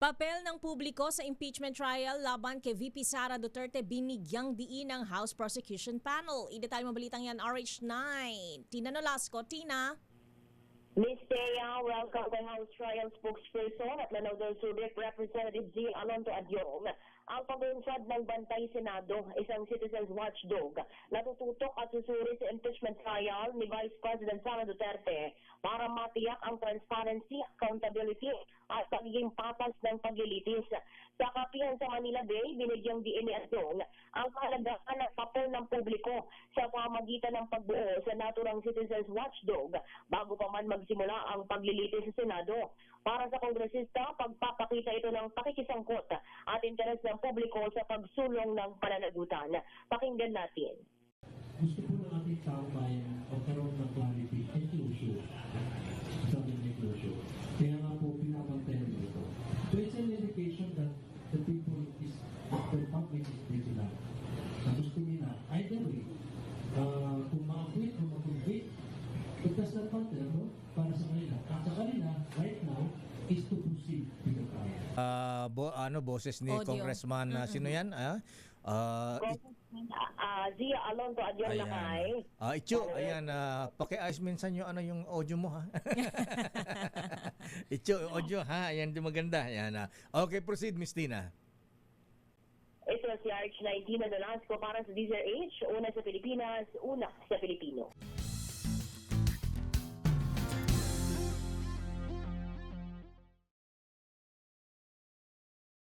Papel ng publiko sa impeachment trial laban kay VP Sara Duterte binigyang diin ng House Prosecution Panel. Idetalye mo balitang yan, RH9. Tina Nolasco. Tina? Ms. Thea, welcome kay House Trial Spokesperson at Lanao del Sur Representative Z. Alonto Adyong. Ang paglunsad ng Bantay Senado, isang citizens watchdog, natututok at susuri sa impeachment trial ni Vice President Sara Duterte para matiyak ang transparency, accountability at pagiging patas ng paglilitis. Sa kapihan sa Manila Bay, binigyang diin ni Adyong ang kahalagahan ng papel ng publiko sa pamamagitan ng pagbuo sa naturang citizens watchdog bago pa man magsimula ang paglilitis sa Senado. Para sa kongresista, pagpapakita ito ng pakikisangkot at interes ng publiko sa pagsulong ng pananagutan. Pakinggan natin. Gusto po ng ating taong bayan magkaroon ng clarity and closure. Sabi niya closure. Kaya nga po pinapantayan ito. So it's an indication that the people is, the public is vigilant. Na gusto nila, either way, kung ma-acquit o ma-convict, it does not matter, no? Para sa kanila. At sa kanila, right now, is to proceed with the trial. Boses ni Audio. Congressman sino yan? Zia Alonto Adyong Lakay. Icho, ayan, pakiayos minsan yung audio mo ha. Icho, audio ha, ayan, di maganda. Ayan, okay, proceed, Miss Tina. Ito si RH19 na Nolasco para sa DZRH, una sa Pilipinas, una sa Pilipinas.